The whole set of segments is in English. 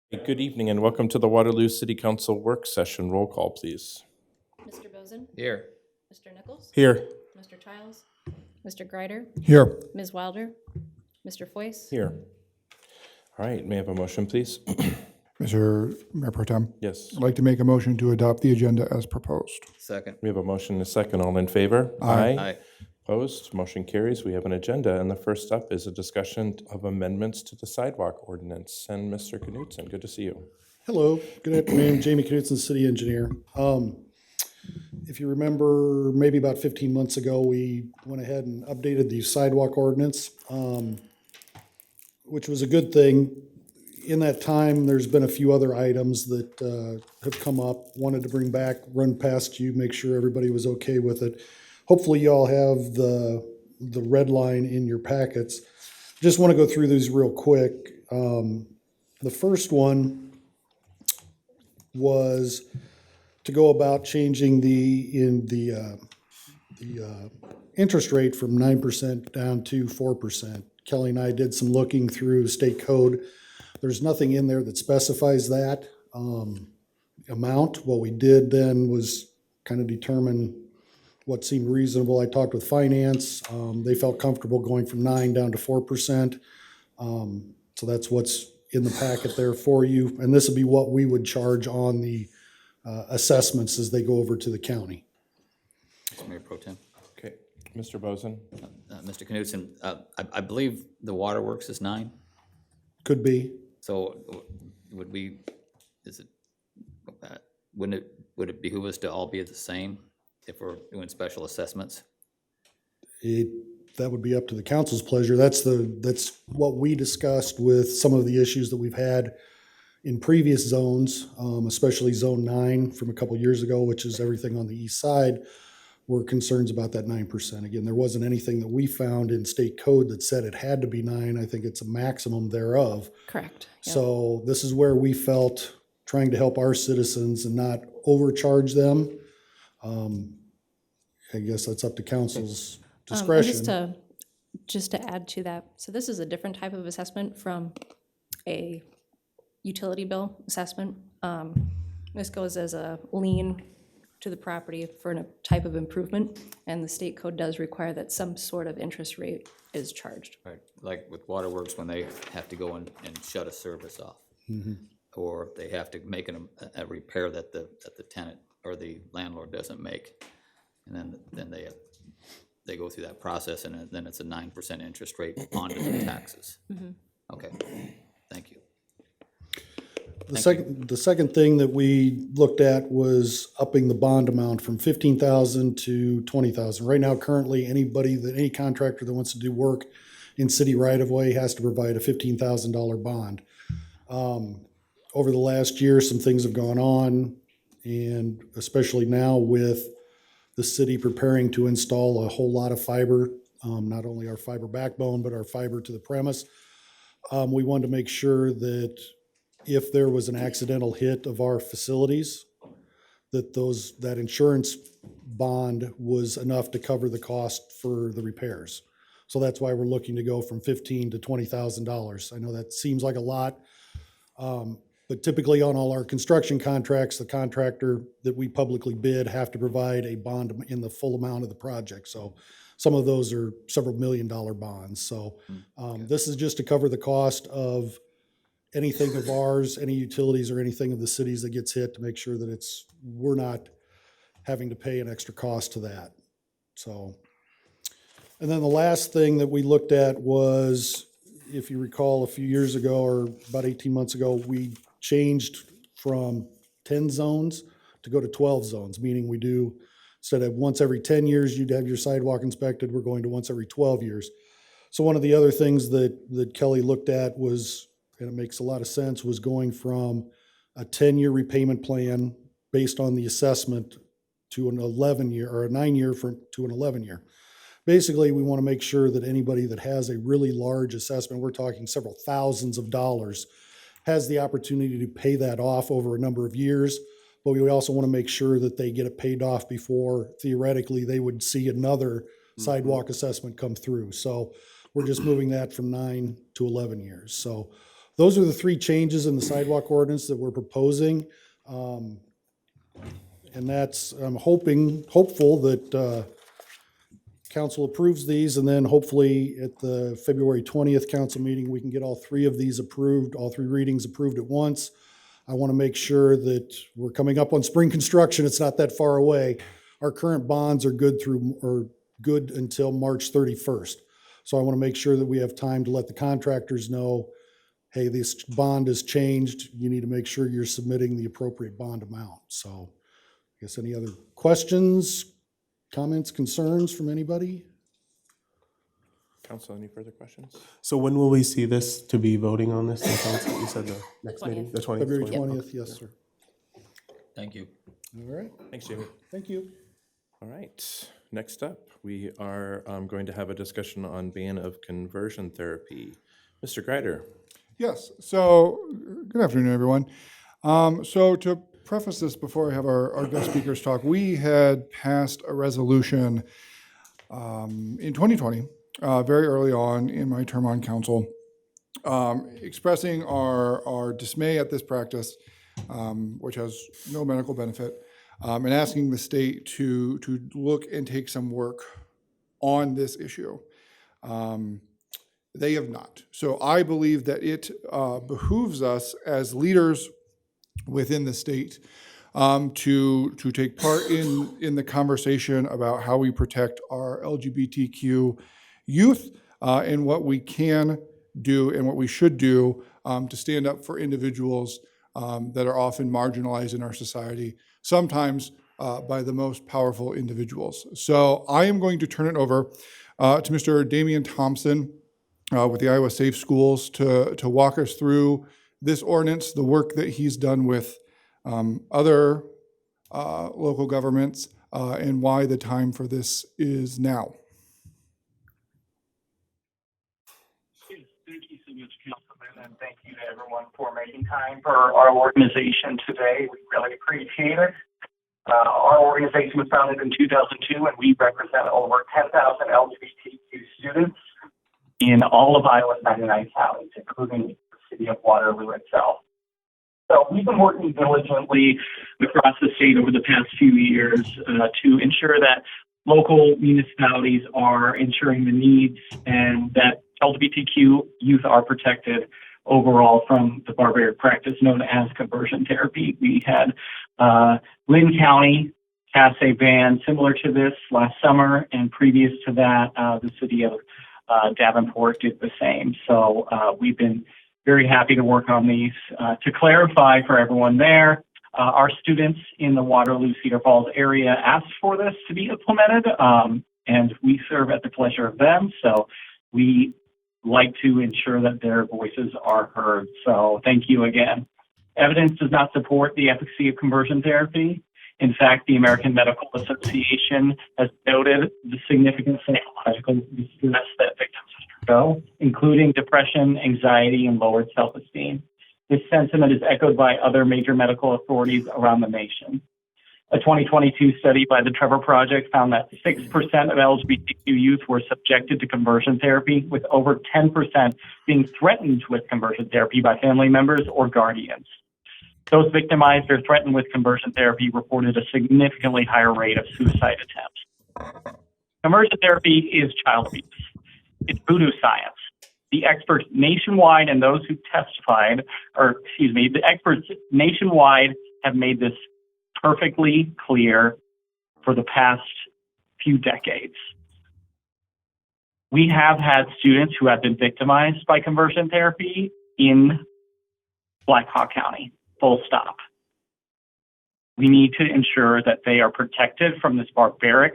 Good evening and welcome to the Waterloo City Council work session. Roll call, please. Mr. Bozen? Here. Mr. Nichols? Here. Mr. Childs? Mr. Greider? Here. Ms. Wilder? Mr. Foyce? Here. All right, may I have a motion, please? Mr. Mayor Pro Tem, Yes. I'd like to make a motion to adopt the agenda as proposed. Second. We have a motion and a second. All in favor? Aye. Opposed? Motion carries. We have an agenda, and the first up is a discussion of amendments to the sidewalk ordinance. And Mr. Knutson, good to see you. Hello, good afternoon, Jamie Knudsen, City Engineer. If you remember, maybe about 15 months ago, we went ahead and updated the sidewalk ordinance, which was a good thing. In that time, there's been a few other items that have come up, wanted to bring back, run past you, make sure everybody was okay with it. Hopefully you all have the red line in your packets. Just want to go through these real quick. The first one was to go about changing the interest rate from 9% down to 4%. Kelly and I did some looking through state code. There's nothing in there that specifies that amount. What we did then was kind of determine what seemed reasonable. I talked with finance. They felt comfortable going from 9 down to 4%. So that's what's in the packet there for you. And this would be what we would charge on the assessments as they go over to the county. Mr. Mayor Pro Tem. Okay. Mr. Bozen? Mr. Knudsen, I believe the waterworks is 9. Could be. So would we, would it behoove us to all be the same if we're doing special assessments? That would be up to the council's pleasure. That's what we discussed with some of the issues that we've had in previous zones, especially Zone 9 from a couple years ago, which is everything on the east side, were concerns about that 9%. Again, there wasn't anything that we found in state code that said it had to be 9. I think it's a maximum thereof. Correct. Yep. So this is where we felt trying to help our citizens and not overcharge them. I guess that's up to council's discretion. And just to add to that, so this is a different type of assessment from a utility bill assessment. This goes as a lien to the property for a type of improvement, and the state code does require that some sort of interest rate is charged. Right, like with waterworks when they have to go and shut a service off. Or they have to make a repair that the tenant or the landlord doesn't make. And then they go through that process, and then it's a 9% interest rate onto the taxes. Okay, thank you. The second thing that we looked at was upping the bond amount from $15,000 to $20,000. Right now, currently, any contractor that wants to do work in city right of way has to provide a $15,000 bond. Over the last year, some things have gone on, and especially now with the city preparing to install a whole lot of fiber, not only our fiber backbone, but our fiber to the premise. We wanted to make sure that if there was an accidental hit of our facilities, that insurance bond was enough to cover the cost for the repairs. So that's why we're looking to go from $15,000 to $20,000. I know that seems like a lot, but typically on all our construction contracts, the contractor that we publicly bid have to provide a bond in the full amount of the project. So some of those are several $1 million bonds. So this is just to cover the cost of anything of ours, any utilities or anything of the cities that gets hit, to make sure that we're not having to pay an extra cost to that. So, and then the last thing that we looked at was, if you recall, a few years ago or about 18 months ago, we changed from 10 zones to go to 12 zones, meaning we do, instead of once every 10 years, you'd have your sidewalk inspected, we're going to once every 12 years. So one of the other things that Kelly looked at was, and it makes a lot of sense, was going from a 10-year repayment plan based on the assessment to an 11-year, or a 9-year to an 11-year. Basically, we want to make sure that anybody that has a really large assessment, we're talking several thousands of dollars, has the opportunity to pay that off over a number of years. But we also want to make sure that they get it paid off before, theoretically, they would see another sidewalk assessment come through. So we're just moving that from 9 to 11 years. So those are the three changes in the sidewalk ordinance that we're proposing. And that's, I'm hopeful that council approves these, and then hopefully at the February 20th council meeting, we can get all three of these approved, all three readings approved at once. I want to make sure that we're coming up on spring construction. It's not that far away. Our current bonds are good until March 31st. So I want to make sure that we have time to let the contractors know, hey, this bond has changed. You need to make sure you're submitting the appropriate bond amount. So I guess any other questions, comments, concerns from anybody? Council, any further questions? So when will we see this to be voting on this? in council? You said the next 20th. meeting, the 20th? February 20th. 20th, yes, sir. Thank you. All right, Thanks, Jamie. thank you. All right, next up, we are going to have a discussion on ban of conversion therapy. Mr. Greider. Yes, so good afternoon, everyone. So to preface this before I have our guest speakers talk, we had passed a resolution in 2020, very early on in my term on council, expressing our dismay at this practice, which has no medical benefit, and asking the state to look and take some work on this issue. They have not. So I believe that it behooves us as leaders within the state to take part in the conversation about how we protect our LGBTQ youth and what we can do and what we should do to stand up for individuals that are often marginalized in our society, sometimes by the most powerful individuals. So I am going to turn it over to Mr. Damian Thompson with the Iowa Safe Schools to walk us through this ordinance, the work that he's done with other local governments, and why the time for this is now. Yes, thank you so much, Councilman, and thank you to everyone for making time for our organization today. We really appreciate it. Our organization was founded in 2002, and we represent over 10,000 LGBTQ students in all of Iowa's 99 counties, including the city of Waterloo itself. So we've been working diligently across the state over the past few years to ensure that local municipalities are ensuring the needs and that LGBTQ youth are protected overall from the barbaric practice known as conversion therapy. We had Lynn County pass a ban similar to this last summer, and previous to that, the city of Davenport did the same. So we've been very happy to work on these. To clarify for everyone there, our students in the Waterloo Cedar Falls area asked for this to be implemented, and we serve at the pleasure of them. So we like to ensure that their voices are heard. So thank you again. Evidence does not support the efficacy of conversion therapy. In fact, the American Medical Association has noted the significant psychological distress that victims undergo, including depression, anxiety, and lowered self-esteem. This sentiment is echoed by other major medical authorities around the nation. A 2022 study by the Trevor Project found that 6% of LGBTQ youth were subjected to conversion therapy, with over 10% being threatened with conversion therapy by family members or guardians. Those victimized or threatened with conversion therapy reported a significantly higher rate of suicide attempts. Conversion therapy is child abuse. It's voodoo science. The experts nationwide and those who testified, the experts nationwide have made this perfectly clear for the past few decades. We have had students who have been victimized by conversion therapy in Black Hawk County. Full stop. We need to ensure that they are protected from this barbaric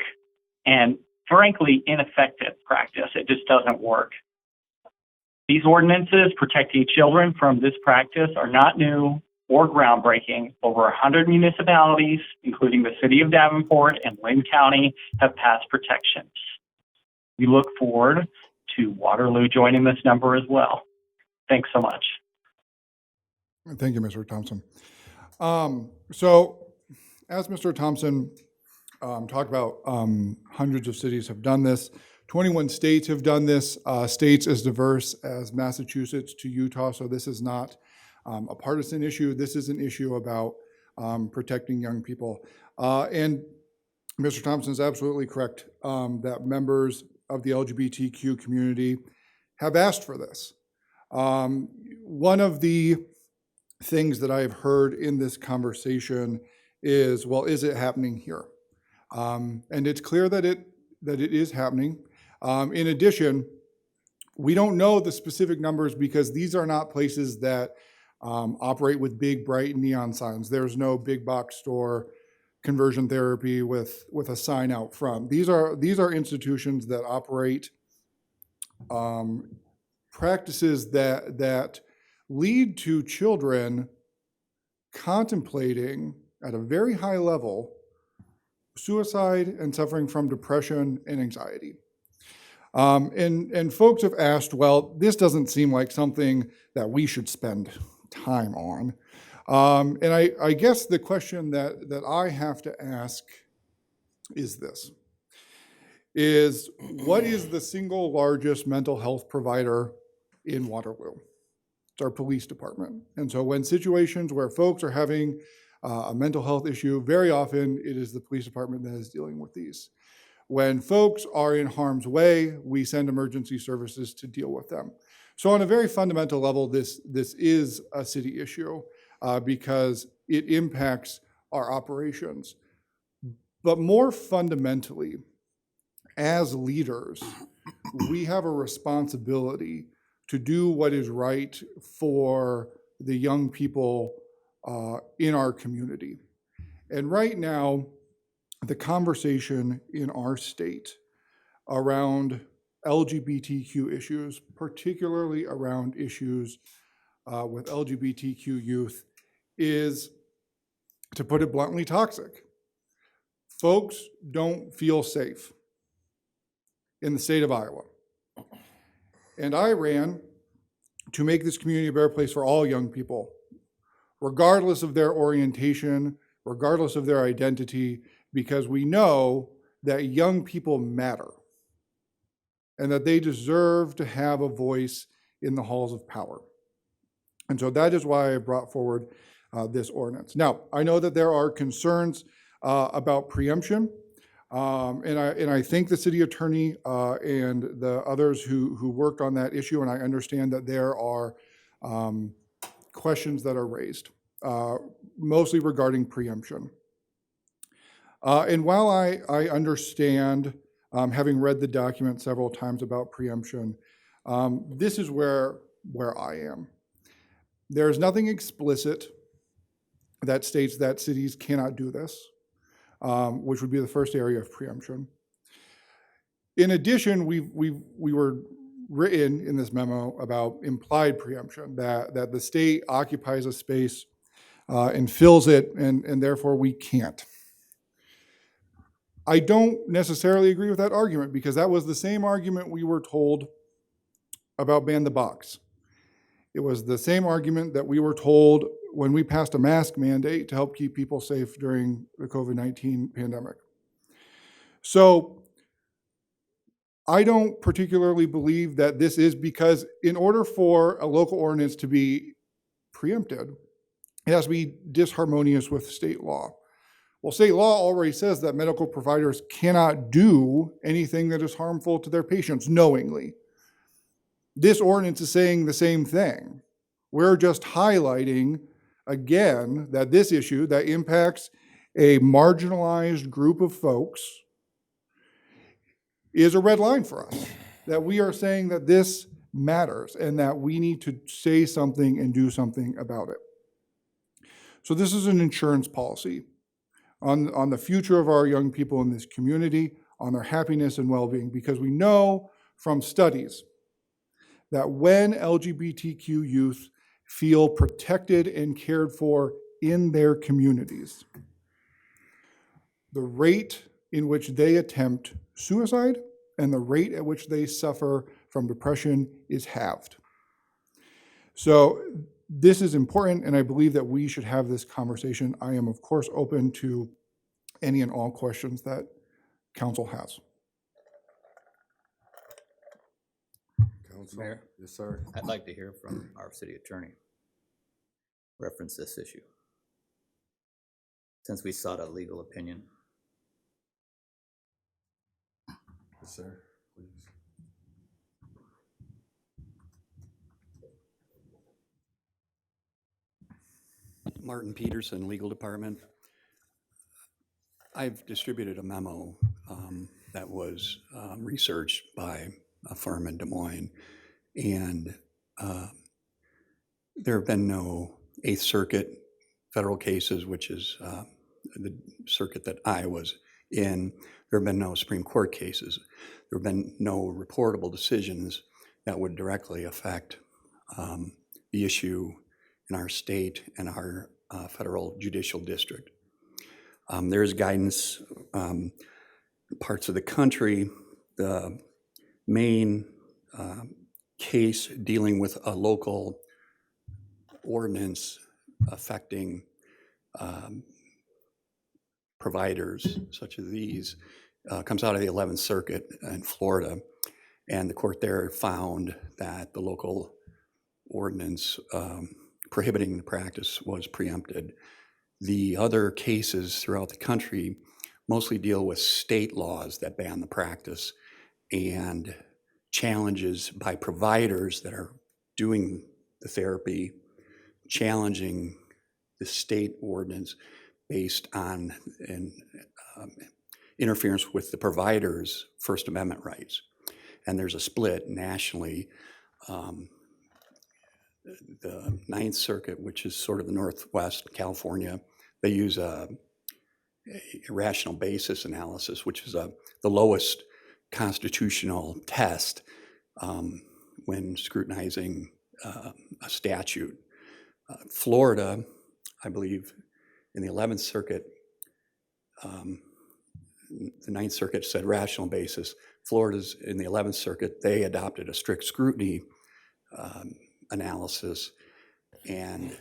and, frankly, ineffective practice. It just doesn't work. These ordinances protecting children from this practice are not new or groundbreaking. Over 100 municipalities, including the city of Davenport and Lynn County, have passed protections. We look forward to Waterloo joining this number as well. Thanks so much. Thank you, Mr. Thompson. So as Mr. Thompson talked about, hundreds of cities have done this. 21 states have done this, states as diverse as Massachusetts to Utah, so this is not a partisan issue. This is an issue about protecting young people. And Mr. Thompson is absolutely correct that members of the LGBTQ community have asked for this. One of the things that I've heard in this conversation is, well, is it happening here? And it's clear that it is happening. In addition, we don't know the specific numbers because these are not places that operate with big, bright neon signs. There's no big box store conversion therapy with a sign out front. These are institutions that operate practices that lead to children contemplating at a very high level suicide and suffering from depression and anxiety. And folks have asked, well, this doesn't seem like something that we should spend time on. And I guess the question that I have to ask is this, is what is the single largest mental health provider in Waterloo? It's our police department. And so when situations where folks are having a mental health issue, very often it is the police department that is dealing with these. When folks are in harm's way, we send emergency services to deal with them. So on a very fundamental level, this is a city issue because it impacts our operations. But more fundamentally, as leaders, we have a responsibility to do what is right for the young people in our community. And right now, the conversation in our state around LGBTQ issues, particularly around issues with LGBTQ youth, is, to put it bluntly, toxic. Folks don't feel safe in the state of Iowa. And I ran to make this community a better place for all young people, regardless of their orientation, regardless of their identity, because we know that young people matter and that they deserve to have a voice in the halls of power. And so that is why I brought forward this ordinance. Now, I know that there are concerns about preemption, and I thank the city attorney and the others who worked on that issue, and I understand that there are questions that are raised, mostly regarding preemption. And while I understand, having read the document several times about preemption, this is where I am. There is nothing explicit that states that cities cannot do this, which would be the first area of preemption. In addition, we were written in this memo about implied preemption, that the state occupies a space and fills it, and therefore we can't. I don't necessarily agree with that argument because that was the same argument we were told about ban the box. It was the same argument that we were told when we passed a mask mandate to help keep people safe during the COVID-19 pandemic. So I don't particularly believe that this is because in order for a local ordinance to be preempted, it has to be disharmonious with state law. Well, state law already says that medical providers cannot do anything that is harmful to their patients knowingly. This ordinance is saying the same thing. We're just highlighting, again, that this issue that impacts a marginalized group of folks is a red line for us, that we are saying that this matters and that we need to say something and do something about it. So this is an insurance policy on the future of our young people in this community, on their happiness and well-being, because we know from studies that when LGBTQ youth feel protected and cared for in their communities, the rate in which they attempt suicide and the rate at which they suffer from depression is halved. So this is important, and I believe that we should have this conversation. I am, of course, open to any and all questions that council has. Council? Mayor? Yes, sir. I'd like to hear from our city attorney. Reference this issue. Since we sought a legal opinion. Yes, sir. Please. Martin Peterson, Legal Department. I've distributed a memo that was researched by a firm in Des Moines, and there have been no Eighth Circuit federal cases, which is the circuit that I was in. There have been no Supreme Court cases. There have been no reportable decisions that would directly affect the issue in our state and our federal judicial district. There is guidance parts of the country. The main case dealing with a local ordinance affecting providers such as these comes out of the 11th Circuit in Florida, and the court there found that the local ordinance prohibiting the practice was preempted. The other cases throughout the country mostly deal with state laws that ban the practice and challenges by providers that are doing the therapy, challenging the state ordinance based on interference with the provider's First Amendment rights. And there's a split nationally. The Ninth Circuit, which is sort of the Northwest California, they use a rational basis analysis, which is the lowest constitutional test when scrutinizing a statute. Florida, I believe, in the 11th Circuit, the Ninth Circuit said rational basis. Florida's in the 11th Circuit, they adopted a strict scrutiny analysis and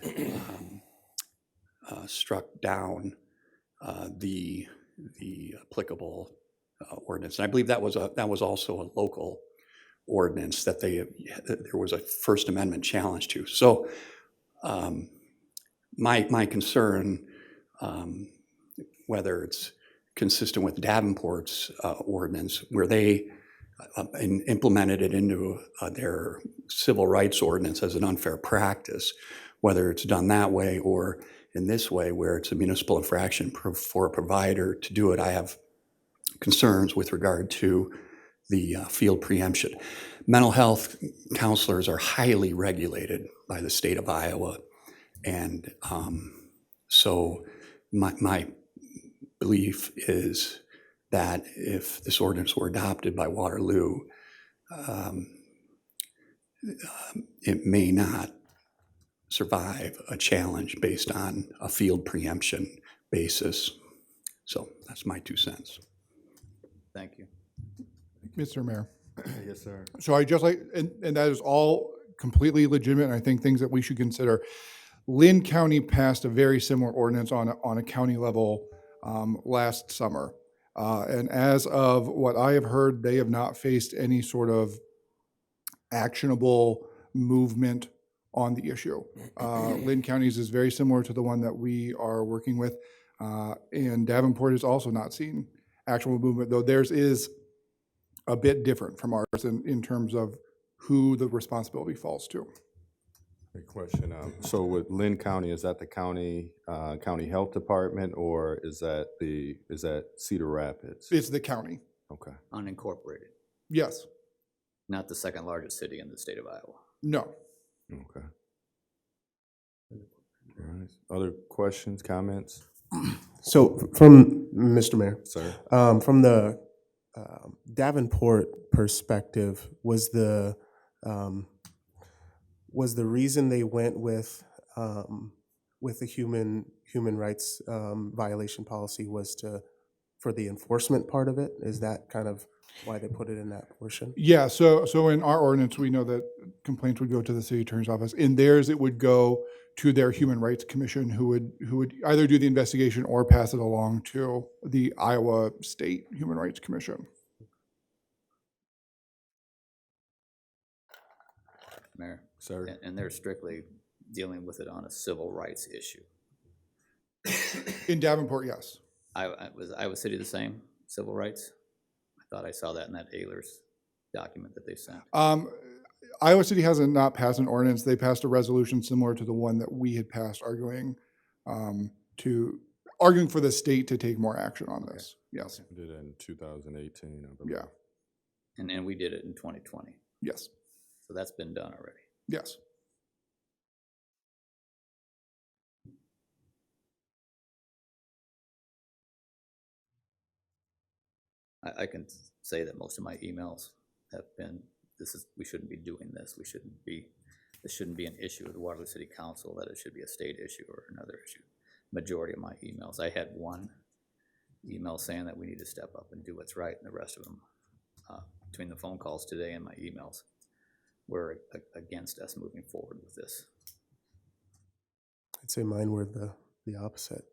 struck down the applicable ordinance. And I believe that was also a local ordinance that there was a First Amendment challenge to. So my concern, whether it's consistent with Davenport's ordinance, where they implemented it into their civil rights ordinance as an unfair practice, whether it's done that way or in this way where it's a municipal infraction for a provider to do it, I have concerns with regard to the field preemption. Mental health counselors are highly regulated by the state of Iowa. And so my belief is that if this ordinance were adopted by Waterloo, it may not survive a challenge based on a field preemption basis. So that's my 2 cents. Thank you. Mr. Mayor. Yes, sir. So I just like, and that is all completely legitimate, and I think things that we should consider. Lynn County passed a very similar ordinance on a county level last summer. And as of what I have heard, they have not faced any sort of actionable movement on the issue. Lynn County's is very similar to the one that we are working with. And Davenport has also not seen actual movement, though theirs is a bit different from ours in terms of who the responsibility falls to. Great question. So with Lynn County, is that the county health department, or is that Cedar Rapids? It's the county. Okay. Unincorporated, Yes. not the second largest city in the state of Iowa. No. Okay. All right. Other questions, comments? So from Mr. Mayor, Sir? from the Davenport perspective, was the reason they went with the human rights violation policy was for the enforcement part of it? Is that kind of why they put it in that portion? Yeah, so in our ordinance, we know that complaints would go to the city attorney's office. In theirs, it would go to their human rights commission, who would either do the investigation or pass it along to the Iowa State Human Rights Commission. Mayor, Sir? and they're strictly dealing with it on a civil rights issue. In Davenport, yes. Was Iowa City the same, civil rights? I thought I saw that in that Ehlers document that they sent. Iowa City hasn't not passed an ordinance. They passed a resolution similar to the one that we had passed, arguing for the state to take more action on this. Yes. We did it in 2018, I believe. Yeah. And we did it in 2020. Yes. So that's been done already. Yes. I can say that most of my emails have been, we shouldn't be doing this. This shouldn't be an issue of the Waterloo City Council, that it should be a state issue or another issue. Majority of my emails. I had one email saying that we need to step up and do what's right, and the rest of them, between the phone calls today and my emails, were against us moving forward with this. I'd say mine were the opposite.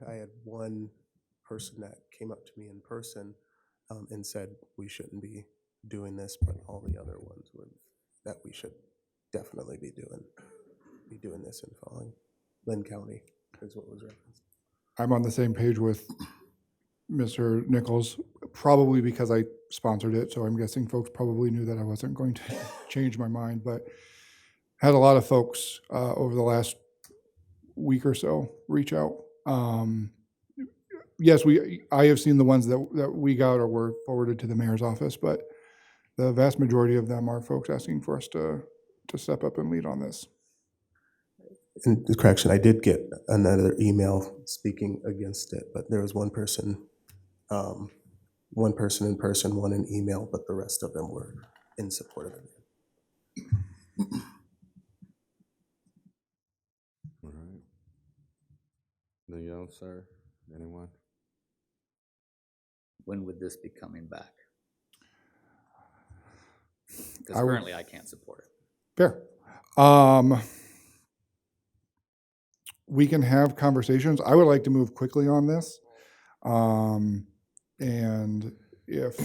I had one person that came up to me in person and said we shouldn't be doing this, but all the other ones were that we should definitely be doing this and following. Lynn County is what was referenced. I'm on the same page with Mr. Nichols, probably because I sponsored it, so I'm guessing folks probably knew that I wasn't going to change my mind, but had a lot of folks over the last week or so reach out. Yes, I have seen the ones that we got or were forwarded to the mayor's office, but the vast majority of them are folks asking for us to step up and lead on this. And the correction, I did get another email speaking against it, but there was one person in person, one in email, but the rest of them were in support of it. All right. Anything else, sir? Anyone? When would this be coming back? Because I would- currently I can't support it. Fair. We can have conversations. I would like to move quickly on this. And if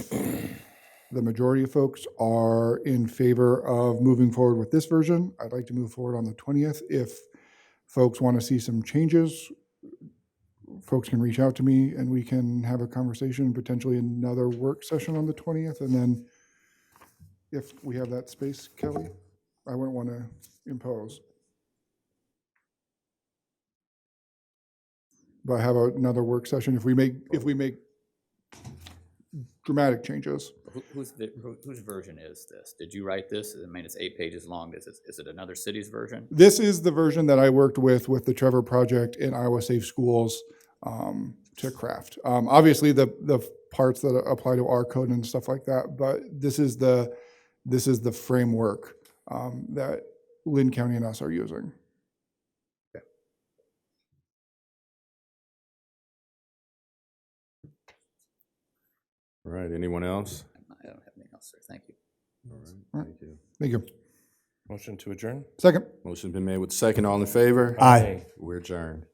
the majority of folks are in favor of moving forward with this version, I'd like to move forward on the 20th. If folks want to see some changes, folks can reach out to me and we can have a conversation, potentially another work session on the 20th. And then if we have that space, Kelly, I wouldn't want to impose. But have another work session if we make dramatic changes. Whose version is this? Did you write this? I mean, it's 8 pages long. Is it another city's version? This is the version that I worked with the Trevor Project in Iowa Safe Schools to craft. Obviously, the parts that apply to our code and stuff like that, but this is the framework that Lynn County and us are using. All right, anyone else? I don't have anything else, sir. Thank you. All right, thank you. Thank you. Motion to adjourn? Second. Motion's been made with second. All in favor? Aye. We're adjourned.